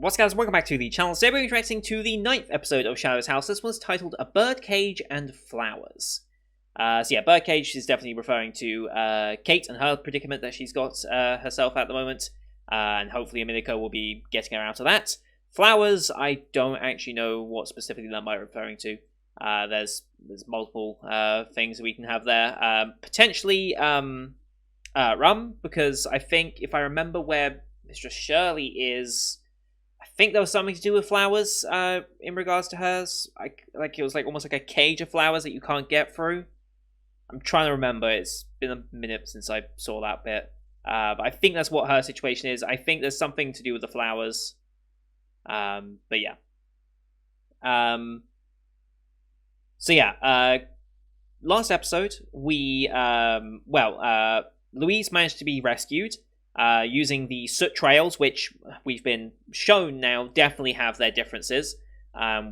What's guys, welcome back to the channel. Today we're reacting to the 9th episode of Shadow's House. This one's titled A Birdcage and Flowers. Birdcage is definitely referring to Kate and her predicament that she's got herself at the moment. And hopefully Emilico will be getting her out of that. Flowers, I don't actually know what specifically that might be referring to. There's multiple things we can have there. Potentially rum, because I think if I remember where Mistress Shirley is, I think there was something to do with flowers in regards to hers. Like it was like almost like a cage of flowers that you can't get through. I'm trying to remember. It's been a minute since I saw that bit. But I think that's what her situation is. I think there's something to do with the flowers. But yeah. Last episode, we, Louise managed to be rescued using the soot trails, which we've been shown now definitely have their differences.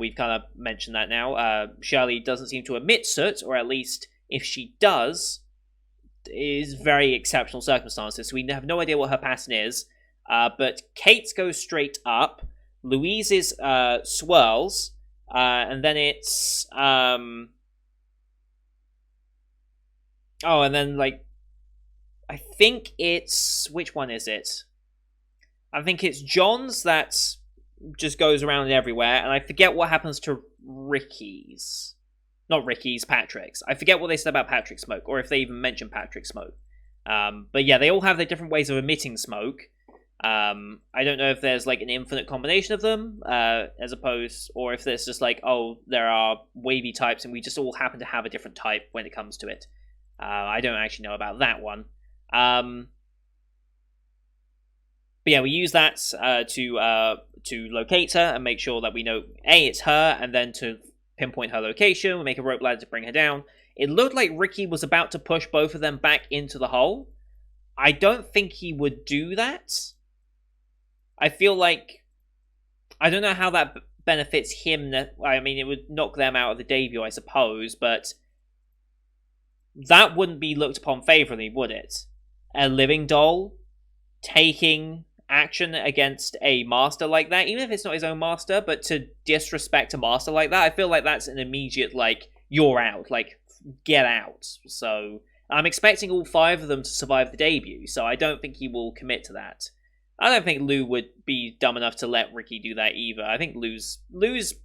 We've kind of mentioned that now. Shirley doesn't seem to emit soot, or at least if she does, it is very exceptional circumstances, so we have no idea what her pattern is. But Kate's goes straight up, Louise's swirls, and then it's... and then, like, I think it's... Which one is it? I think it's John's that just goes around everywhere, and I forget what happens to Ricky's. Not Ricky's, Patrick's. I forget what they said about Patrick's smoke, or if they even mentioned Patrick's smoke. But yeah, they all have their different ways of emitting smoke. I don't know if there's like an infinite combination of them, as opposed, or if there's just like, oh, there are wavy types, and we just all happen to have a different type when it comes to it. I don't actually know about that one. But yeah, we use that to locate her and make sure that we know A, it's her, and then to pinpoint her location. We make a rope ladder to bring her down. It looked like Ricky was about to push both of them back into the hole. I don't think he would do that. I feel like... I don't know how that benefits him. I mean, it would knock them out of the debut, I suppose, but that wouldn't be looked upon favorably, would it? A living doll taking action against a master like that, even if it's not his own master, but to disrespect a master like that, I feel like that's an immediate, like, you're out, like, get out. So I'm expecting all 5 of them to survive the debut, so I don't think he will commit to that. I don't think Lou would be dumb enough to let Ricky do that either. I think Lou's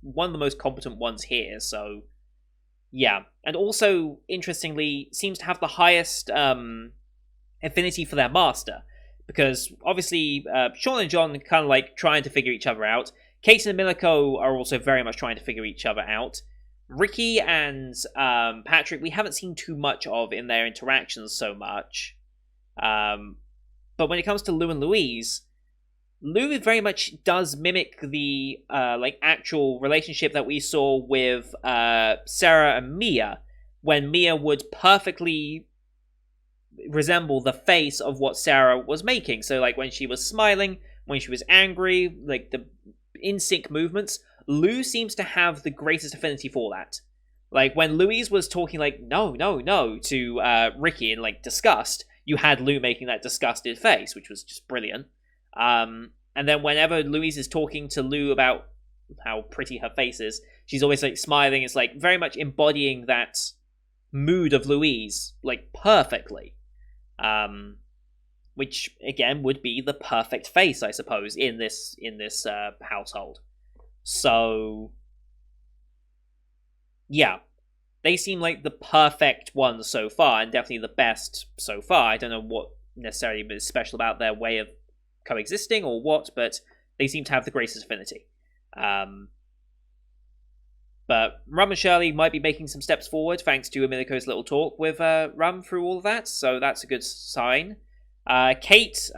one of the most competent ones here, so yeah. And also, interestingly, seems to have the highest affinity for their master. Because, obviously, Sean and John are kind of, like, trying to figure each other out. Kate and Emilico are also very much trying to figure each other out. Ricky and Patrick, we haven't seen too much of in their interactions so much. But when it comes to Lou and Louise, Lou very much does mimic the, actual relationship that we saw with Sarah and Mia, when Mia would perfectly resemble the face of what Sarah was making. So, like, when she was smiling, when she was angry, like, the in-sync movements, Lou seems to have the greatest affinity for that. Like, when Louise was talking, like, no, no, no, to Ricky in, like, disgust, you had Lou making that disgusted face, which was just brilliant. And then whenever Louise is talking to Lou about how pretty her face is, she's always, like, smiling. It's, like, very much embodying that mood of Louise, like, perfectly. Which again would be the perfect face, I suppose, in this household. So yeah, they seem like the perfect ones so far, and definitely the best so far. I don't know what necessarily is special about their way of coexisting or what, but they seem to have the greatest affinity. But Rum and Shirley might be making some steps forward thanks to Emilico's little talk with Rum through all of that, so that's a good sign. Kate,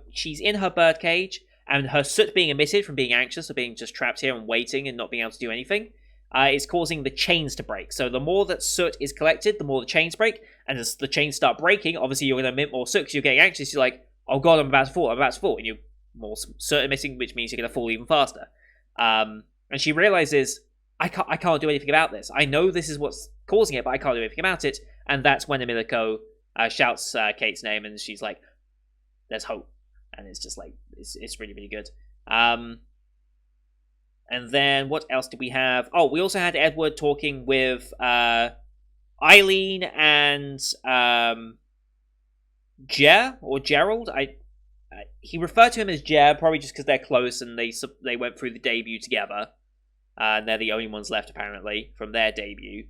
she's in her birdcage, and her soot being emitted from being anxious or being just trapped here and waiting and not being able to do anything is causing the chains to break. So the more that soot is collected, the more the chains break, and as the chains start breaking, obviously you're going to emit more soot because you're getting anxious. You're like, oh god, I'm about to fall, and you're more soot emitting, which means you're going to fall even faster. And she realizes, I can't do anything about this. I know this is what's causing it, but I can't do anything about it. And that's when Emilico shouts Kate's name, and she's like, there's hope. And it's just like, it's really, really good. And then what else did we have? Oh, we also had Edward talking with Eileen and Jer or Gerald. He referred to him as Jer, probably just because they're close and they went through the debut together. And they're the only ones left, apparently, from their debut.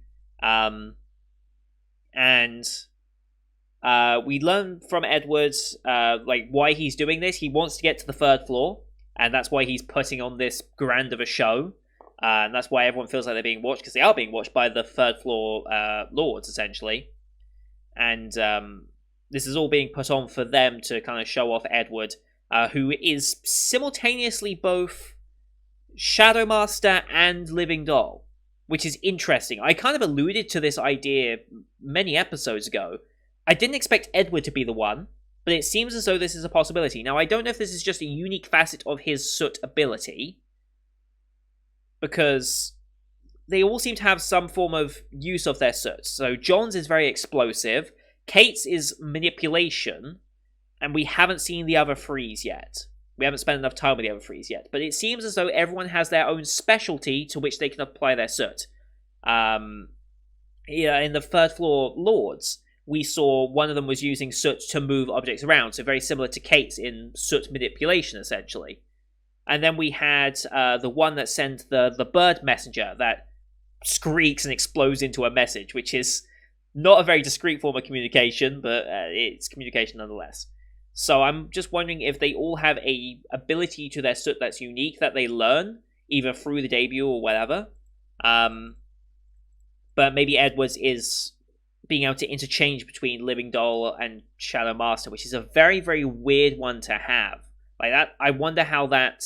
We learn from Edwards, why he's doing this. He wants to get to the 3rd floor, and that's why he's putting on this grand of a show. And that's why everyone feels like they're being watched, because they are being watched by the 3rd floor lords, essentially. And this is all being put on for them to kind of show off Edward, who is simultaneously both Shadow Master and Living Doll, which is interesting. I kind of alluded to this idea many episodes ago. I didn't expect Edward to be the one, but it seems as though this is a possibility. Now, I don't know if this is just a unique facet of his soot ability, because they all seem to have some form of use of their soot. So John's is very explosive, Kate's is manipulation, and we haven't seen the other threes yet. We haven't spent enough time with the other threes yet, but it seems as though everyone has their own specialty to which they can apply their soot. In the 3rd floor lords, we saw one of them was using soot to move objects around, so very similar to Kate's in soot manipulation, essentially. And then we had the one that sent the bird messenger that squeaks and explodes into a message, which is not a very discreet form of communication, but it's communication nonetheless. So I'm just wondering if they all have a ability to their soot that's unique that they learn, either through the debut or whatever. But maybe Edwards is being able to interchange between Living Doll and Shadow Master, which is a very, very weird one to have. Like that, I wonder how that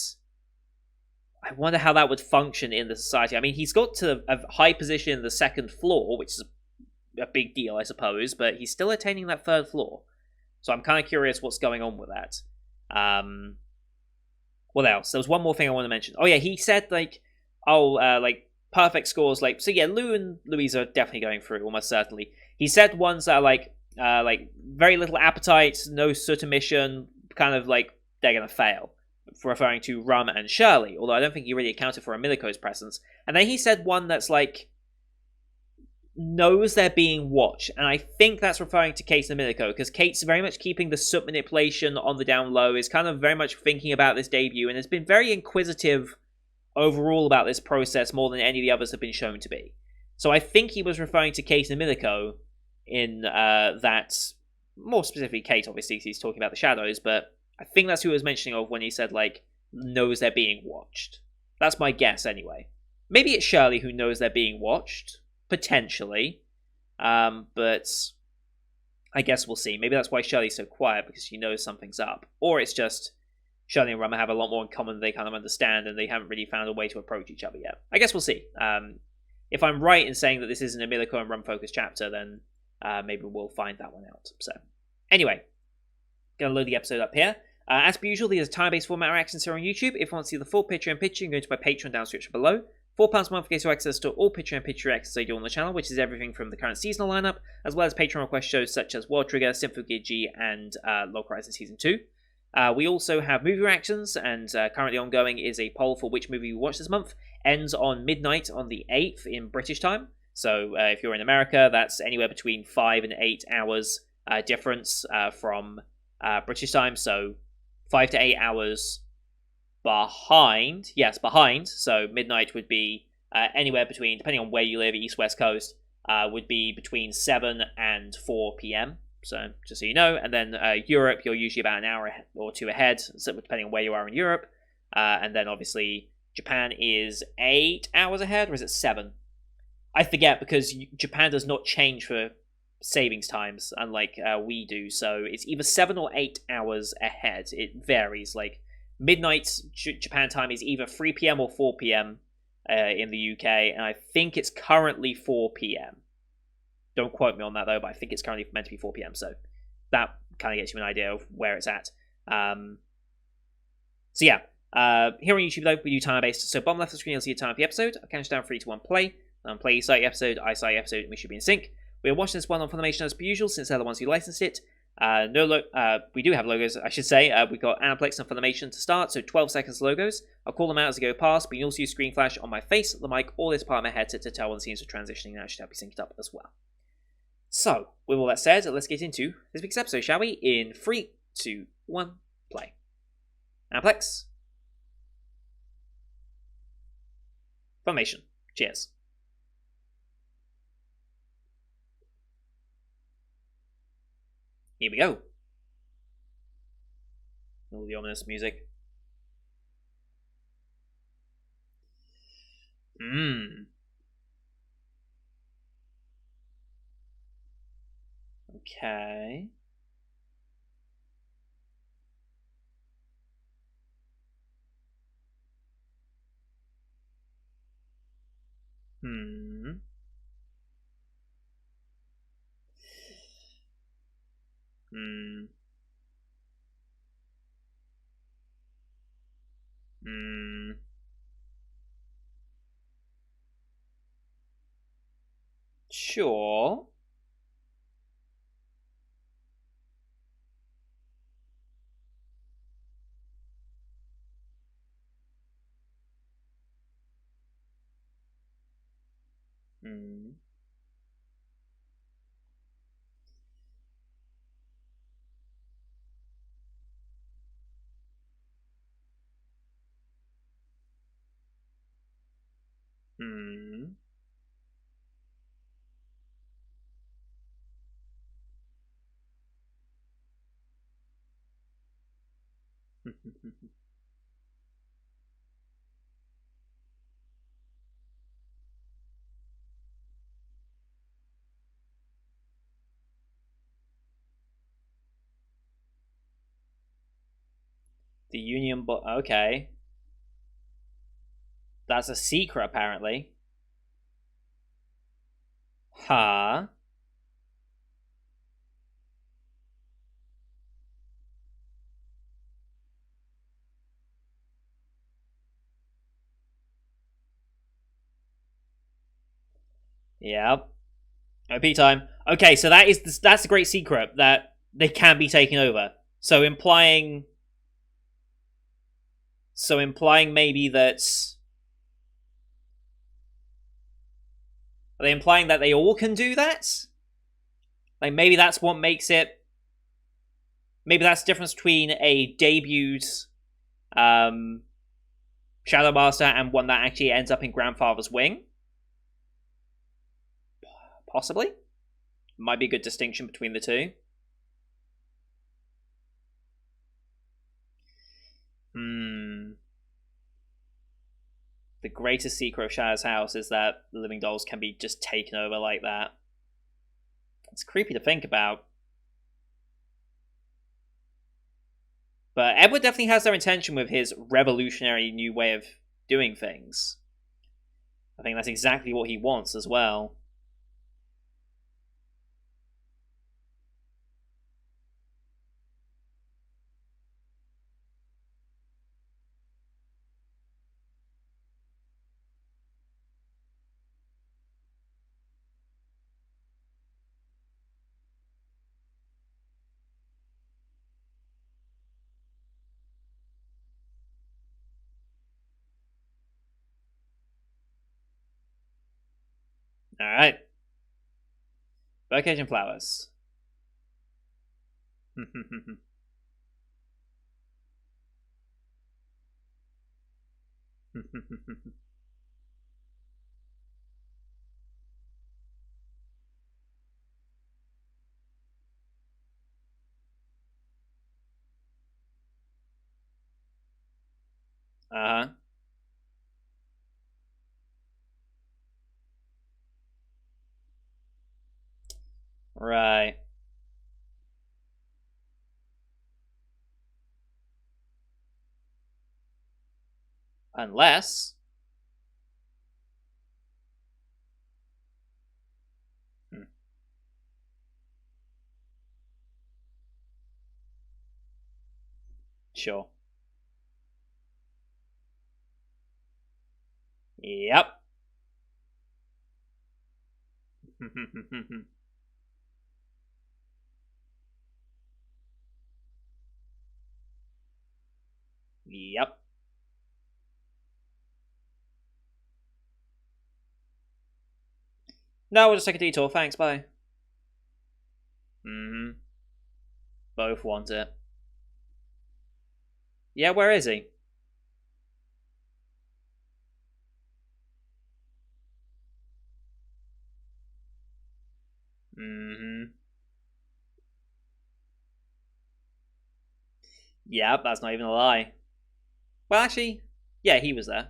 would function in the society. I mean, he's got to a high position in the 2nd floor, which is a big deal, I suppose, but he's still attaining that 3rd floor. So I'm kind of curious what's going on with that. What else? There was one more thing I want to mention. Oh yeah, he said perfect scores. So yeah, Lou and Louise are definitely going through, almost certainly. He said ones that are very little appetite, no soot emission, kind of like they're gonna fail, referring to Rum and Shirley. Although I don't think he really accounted for Emilico's presence. And then he said one that's knows they're being watched, and I think that's referring to Kate and Emilico, because Kate's very much keeping the soot manipulation on the down low, is kind of very much thinking about this debut, and has been very inquisitive overall about this process more than any of the others have been shown to be. So I think he was referring to Kate and Emilico in that, more specifically Kate, obviously, because he's talking about the shadows, but I think that's who he was mentioning of when he said, knows they're being watched. That's my guess, anyway. Maybe it's Shirley who knows they're being watched, potentially, but I guess we'll see. Maybe that's why Shirley's so quiet, because she knows something's up. Or it's just Shirley and Rum have a lot more in common than they kind of understand, and they haven't really found a way to approach each other yet. I guess we'll see. If I'm right in saying that this is an Emilico and Rum-focused chapter, then maybe we'll find that one out. So, anyway, gonna load the episode up here. As per usual, there's a time-based format reactions here on YouTube. If you want to see the full picture-in-picture, you can go to my Patreon down description below. £4 a month gets you access to all picture-in-picture reactions I do on the channel, which is everything from the current seasonal lineup, as well as Patreon request shows such as World Trigger, Symphogear G, and Log Horizon Season 2. We also have movie reactions, and currently ongoing is a poll for which movie we watch this month. Ends on midnight on the 8th in British time. So if you're in America, that's anywhere between 5 and 8 hours difference from British time. So 5 to 8 hours behind. Yes, behind. So midnight would be anywhere between, depending on where you live, East, West Coast, would be between 7 and 4 p.m. So, just so you know. And then Europe, you're usually about an hour or two ahead, so depending on where you are in Europe. And then, obviously, Japan is 8 hours ahead, or is it 7? I forget, because Japan does not change for savings times, unlike we do. So, it's either 7 or 8 hours ahead. It varies. Like, midnight Japan time is either 3 p.m. or 4 p.m. In the UK, and I think it's currently 4 p.m. Don't quote me on that, though, but I think it's currently meant to be 4 p.m., so that kind of gets you an idea of where it's at. So yeah, here on YouTube, though, we do timer-based, so bottom left of the screen, you'll see a timer of the episode. I'll count down 3, 2, 1, play. Play you start the episode, I start the episode, and we should be in sync. We are watching this one on Funimation as per usual, since they're the ones who licensed it. No, we do have logos, I should say. We've got Anaplex and Funimation to start, so 12 seconds logos. I'll call them out as I go past, but you can also use screen flash on my face, the mic, or this part of my headset to tell when the scenes are transitioning, and actually help you sync it up as well. So, with all that said, let's get into this week's episode, shall we? In 3, 2, 1, play. Anaplex. Funimation. Cheers. Here we go. All the ominous music. Okay. Hmm. Hmm. Hmm. Sure. Hmm. Hmm. The Union okay. That's a secret, apparently. Huh? Yep. OP time. Okay, so that's a great secret that they can be taken over. So implying maybe that are they implying that they all can do that? Like maybe that's what makes it. Maybe that's the difference between a debuted um, Shadow Master and one that actually ends up in Grandfather's Wing. Possibly, might be a good distinction between the two. The greatest secret of Shadow's house is that the living dolls can be just taken over like that. It's creepy to think about. But Edward definitely has their intention with his revolutionary new way of doing things. I think that's exactly what he wants as well. Alright. Vacation flowers. Uh-huh. Right. Unless. Hmm. Sure. Yep. No, we'll just take a detour. Thanks, bye. Mm-hmm. Both want it. Yeah, where is he? Mm-hmm. Yep, that's not even a lie. Well, actually, yeah, he was there.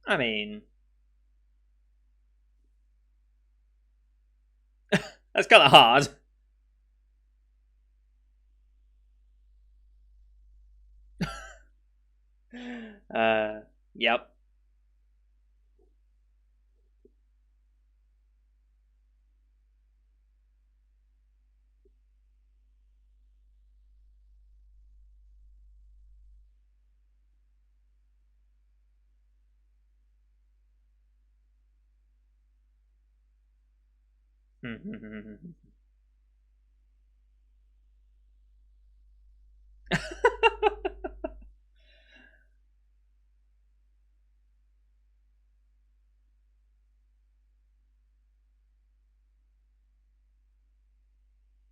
I mean, that's kind of hard. Yep.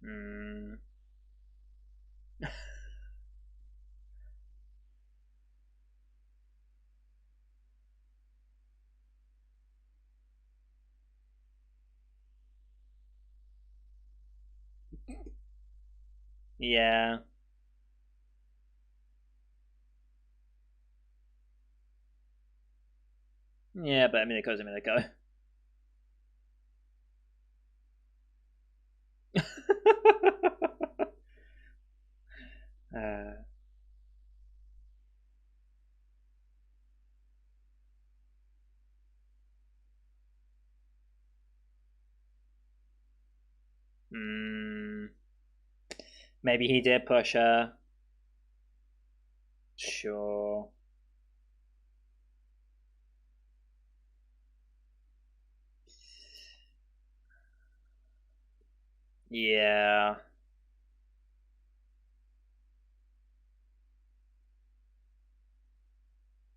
mm. Yeah. Yeah, but a minute ago. uh, mm, maybe he did push her. Sure. Yeah.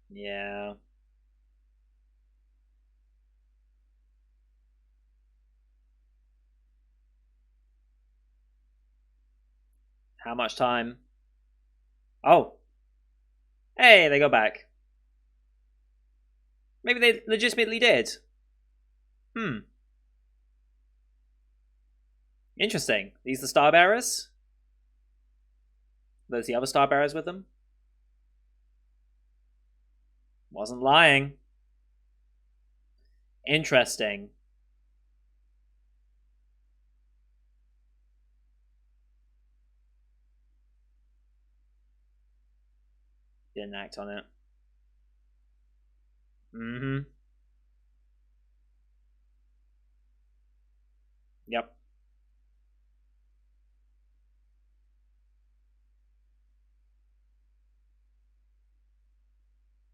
Yeah. How much time? Oh. Hey, they go back. Maybe they legitimately did. Hmm. Interesting. These the star bearers? Those the other star bearers with them? Wasn't lying. Interesting. Didn't act on it. Mm-hmm. Yep.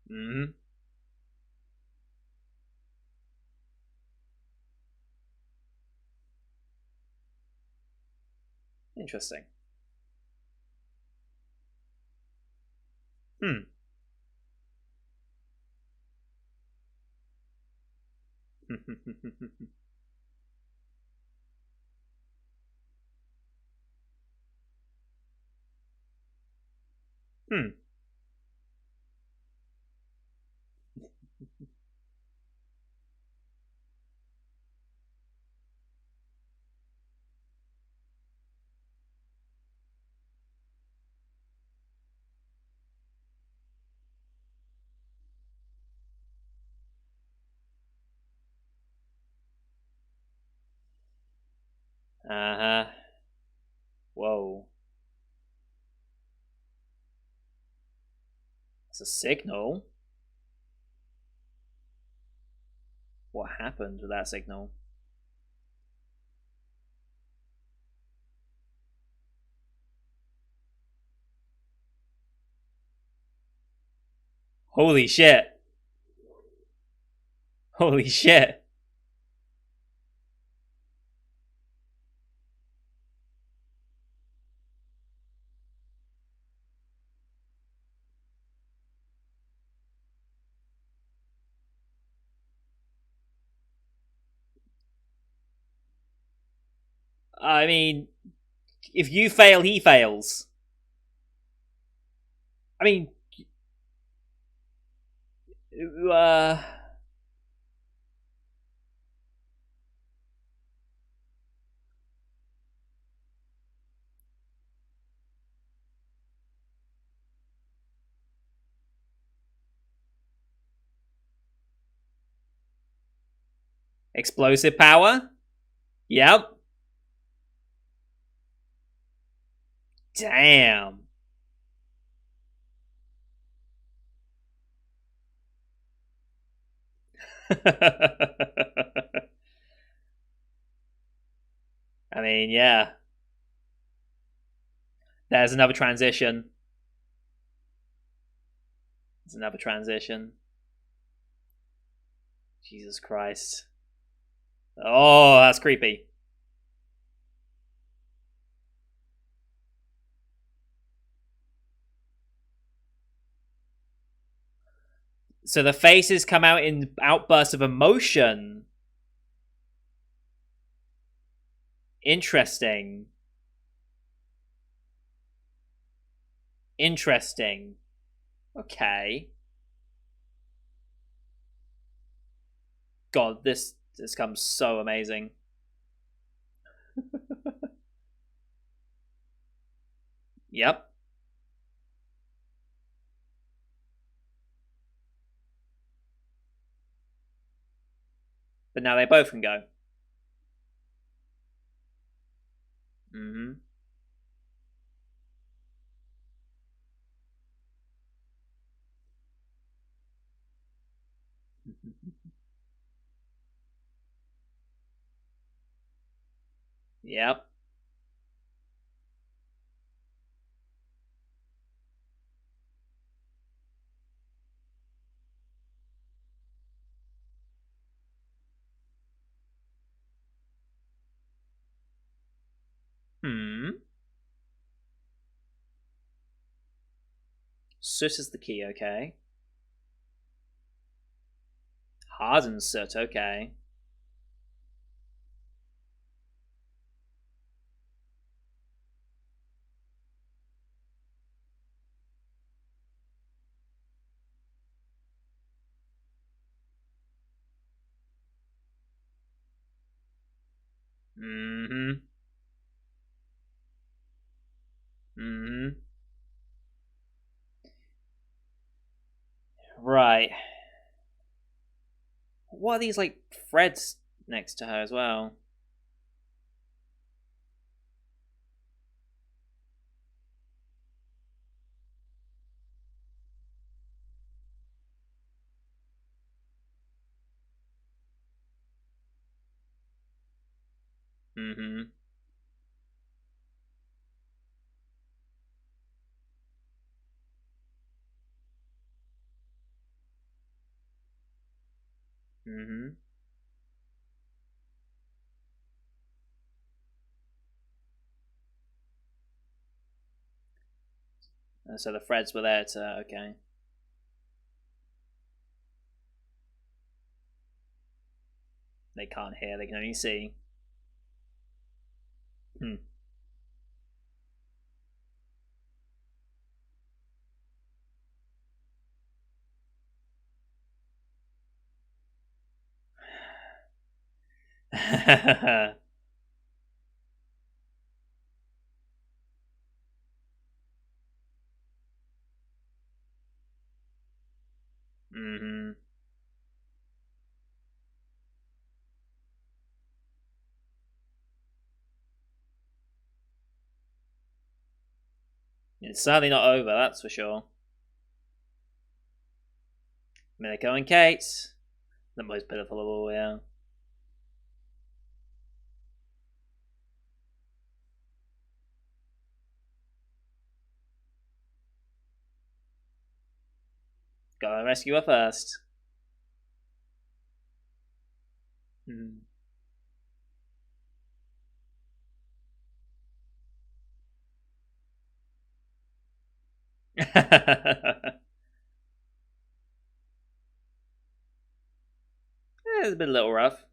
Mm-hmm. Interesting. Hmm. hmm. Uh-huh. Whoa. It's a signal. What happened with that signal? Holy shit. Holy shit. I mean, if you fail, he fails. I mean, uh, explosive power. Yep. Damn. I mean, yeah. There's another transition. There's another transition. Jesus Christ. Oh, that's creepy. So the faces come out in outbursts of emotion. Interesting. Interesting. Okay. God, this comes so amazing. Yep. But now they both can go. Mm-hmm. Yep. Hmm. Soot is the key, okay. Hardened soot, okay. Mm-hmm. Mm-hmm. Right. What are these like threads next to her as well? Mm-hmm. Mm-hmm. So the threads were there to okay. They can't hear, they can only see. Hmm. Mm-hmm. It's certainly not over, that's for sure. Minako and Kate. The most pitiful of all, yeah. Gotta rescue her first. Mm. It's been a little rough.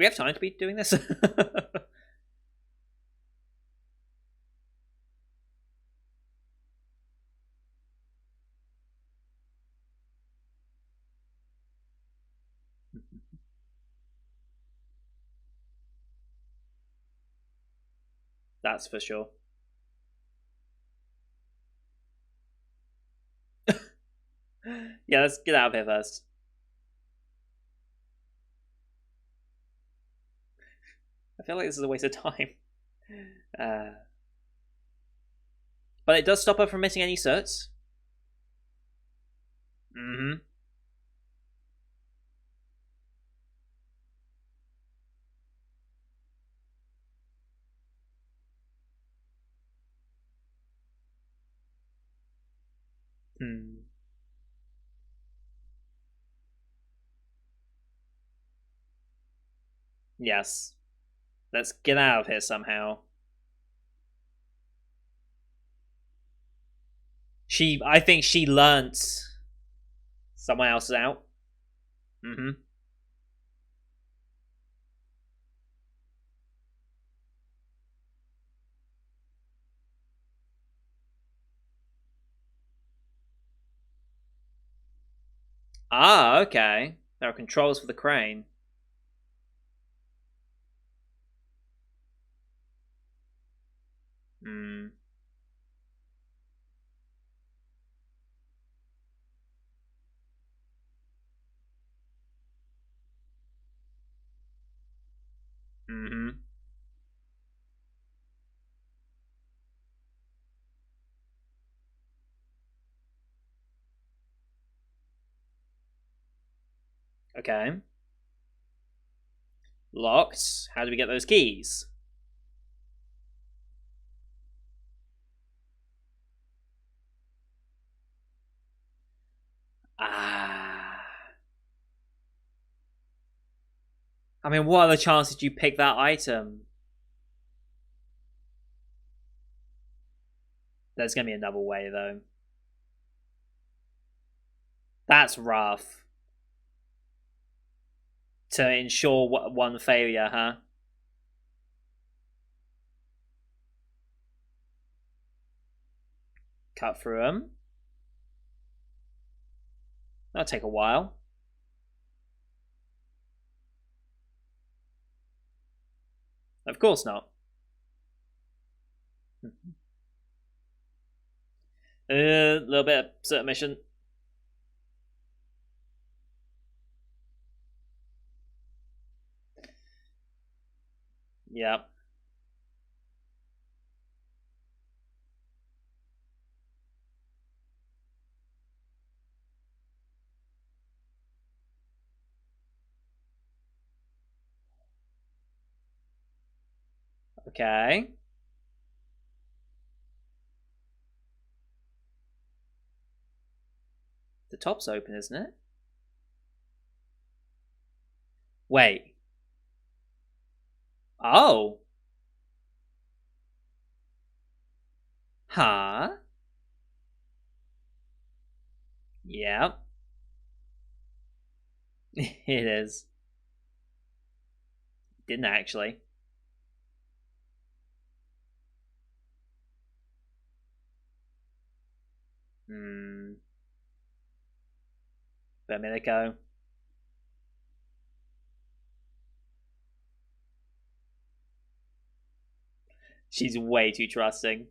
we have time to be doing this? That's for sure. Yeah, let's get out of here first. I feel like this is a waste of time. Uh, but it does stop her from missing any certs. Mm-hmm. Hmm. Yes. Let's get out of here somehow. I think she learnt someone else is out. Mm-hmm. Ah, okay. There are controls for the crane. Hmm. Mm-hmm. Okay. Locked. How do we get those keys? Ah. I mean, what are the chances you pick that item? There's gonna be another way though. That's rough. To ensure one failure, huh? Cut through them. That'll take a while. Of course not. A little bit of submission. Yep. Okay. The top's open, isn't it? Wait. Oh. Huh? Yep. It is. Didn't actually. Hmm. But a minute ago. She's way too trusting.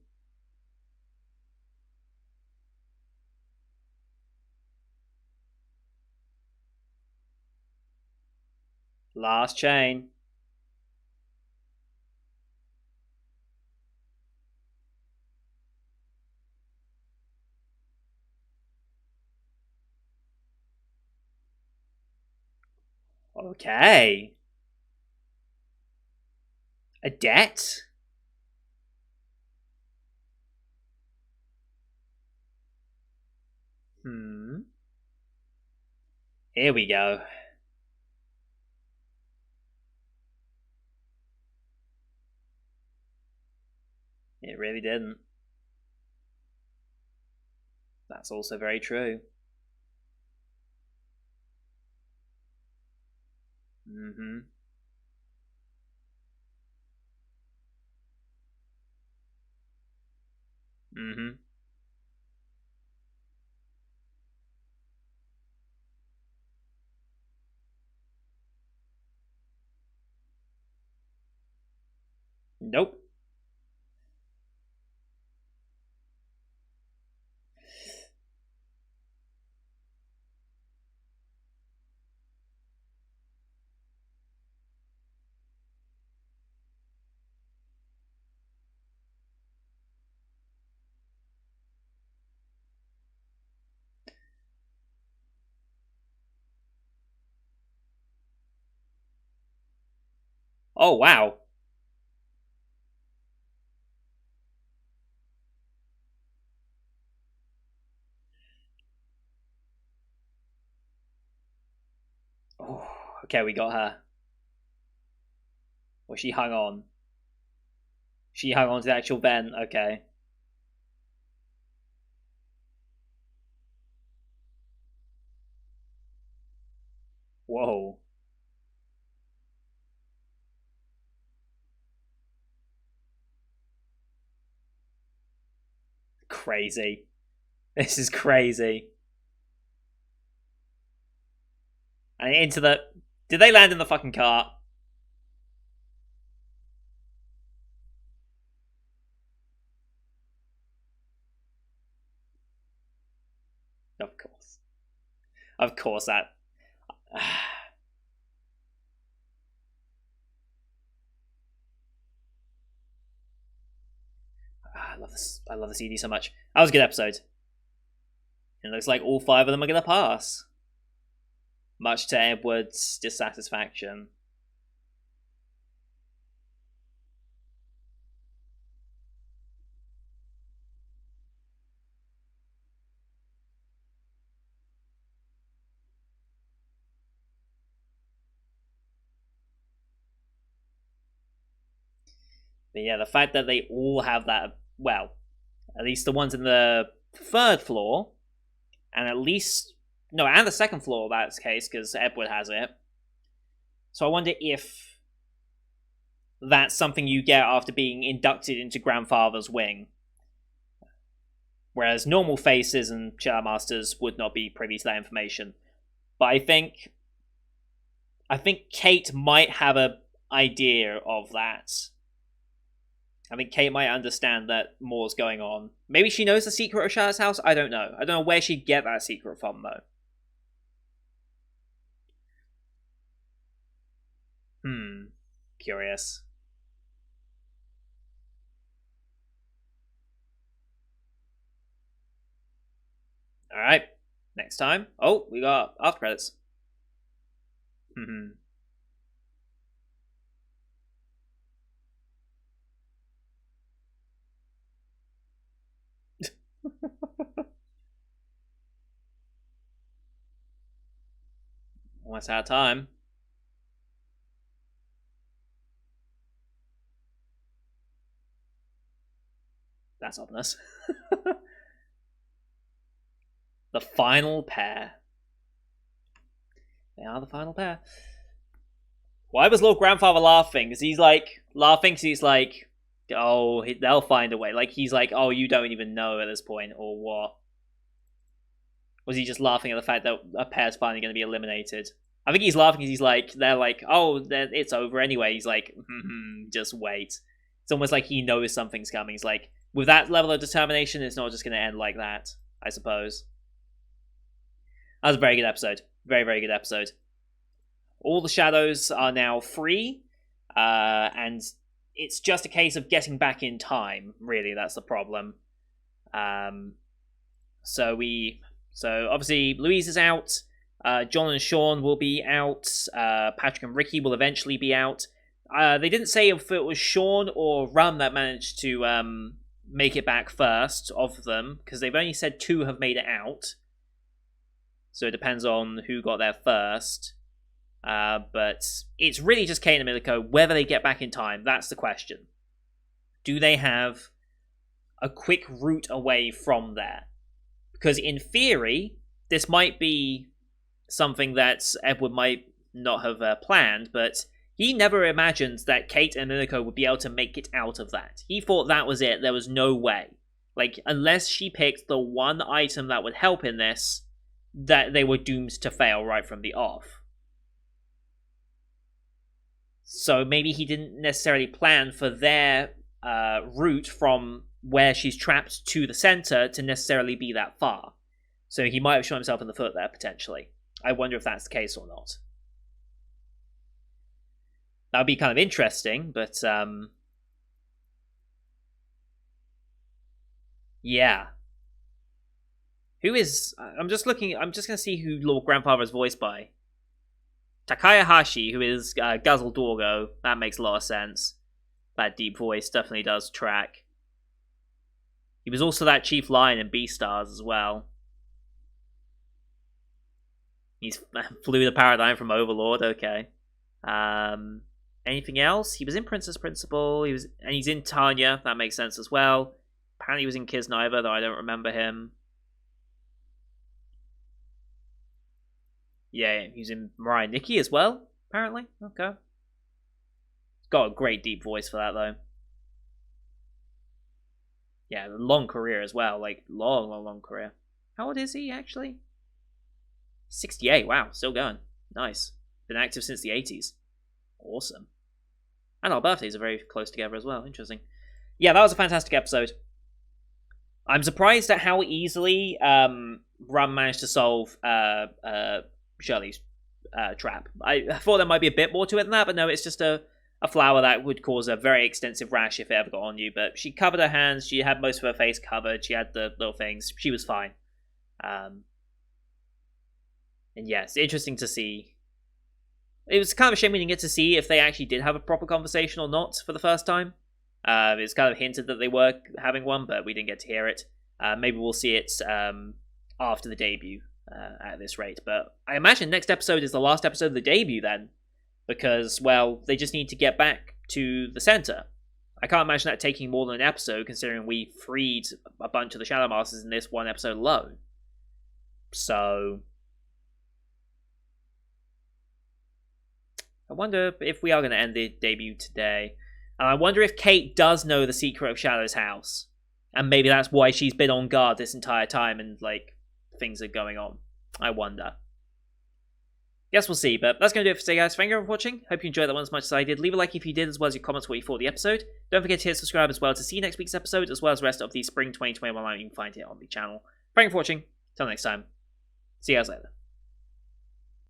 Last chain. Okay. A debt? Hmm. Here we go. It really didn't. That's also very true. Mm-hmm. Mm-hmm. Nope. Oh, wow. Oh, okay, we got her. Well, she hung on. She hung on to the actual vent. Okay. Whoa. Crazy. This is crazy. And into the. Did they land in the fucking cart? Of course. Of course, that. I love this. I love this ED so much. That was a good episode. It looks like all five of them are going to pass. Much to Edward's dissatisfaction. But yeah, the fact that they all have that, well, at least the ones in the third floor, and at least, no, and the second floor, that's the case, because Edward has it. So I wonder if that's something you get after being inducted into Grandfather's Wing. Whereas normal faces and Shadow Masters would not be privy to that information. But I think Kate might have an idea of that. I think Kate might understand that more's going on. Maybe she knows the secret of Shadow's house? I don't know. I don't know where she'd get that secret from, though. Curious. Alright. Next time. Oh, we got after credits. Almost out of time. That's ominous. The final pair. They are the final pair. Why was Lord Grandfather laughing? Because he's like, laughing because he's like, oh, they'll find a way. Like, he's like, oh, you don't even know at this point, or what? Was he just laughing at the fact that a pair's finally going to be eliminated? I think he's laughing because he's like, they're like, oh, it's over anyway. He's like, just wait. It's almost like he knows something's coming. He's like, with that level of determination, it's not just going to end like that, I suppose. That was a very good episode. Very, very good episode. All the shadows are now free, and it's just a case of getting back in time. Really, that's the problem. So obviously Louise is out. John and Sean will be out. Patrick and Ricky will eventually be out. They didn't say if it was Sean or Rum that managed to make it back first of them, because they've only said two have made it out. So it depends on who got there first. But it's really just Kate and Emilico. Whether they get back in time, that's the question. Do they have a quick route away from there? Because in theory, this might be something that Edward might not have planned, but he never imagined that Kate and Emilico would be able to make it out of that. He thought that was it. There was no way. Like, unless she picked the one item that would help in this, that they were doomed to fail right from the off. So maybe he didn't necessarily plan for their route from where she's trapped to the center to necessarily be that far. So he might have shot himself in the foot there, potentially. I wonder if that's the case or not. That would be kind of interesting, but yeah. Who is... I'm just going to see who Lord Grandfather is voiced by. Takaya Hashi, who is Guzzle Dorgo. That makes a lot of sense. That deep voice definitely does track. He was also that Chief Lion in Beastars as well. He's flew the paradigm from Overlord, okay. Anything else? He was in Princess Principal, and he's in Tanya, that makes sense as well. Apparently he was in Kisniver, though I don't remember him. Yeah, he's in Mariah Nikki as well, apparently. Okay. He's got a great deep voice for that, though. Yeah, long career as well. Like, long career. How old is he, actually? 68, wow, still going. Nice. Been active since the 80s. Awesome. And our birthdays are very close together as well. Interesting. Yeah, that was a fantastic episode. I'm surprised at how easily Rum managed to solve Shirley's trap. I thought there might be a bit more to it than that, but no, it's just a flower that would cause a very extensive rash if it ever got on you. But she covered her hands, she had most of her face covered, she had the little things, she was fine. And yeah, it's interesting to see. It was kind of a shame we didn't get to see if they actually did have a proper conversation or not for the first time. It's kind of hinted that they were having one, but we didn't get to hear it. Maybe we'll see it after the debut at this rate. But I imagine next episode is the last episode of the debut then. Because, well, they just need to get back to the center. I can't imagine that taking more than an episode, considering we freed a bunch of the Shadow Masters in this one episode alone. So I wonder if we are going to end the debut today. And I wonder if Kate does know the secret of Shadow's house. And maybe that's why she's been on guard this entire time and, like, things are going on. I wonder. Guess we'll see, but that's going to do it for today, guys. Thank you for watching. Hope you enjoyed that one as much as I did. Leave a like if you did, as well as your comments what you thought of the episode. Don't forget to hit subscribe as well to see next week's episode, as well as the rest of the Spring 2021 line you can find here on the channel. Thank you for watching. Till next time. See you guys later.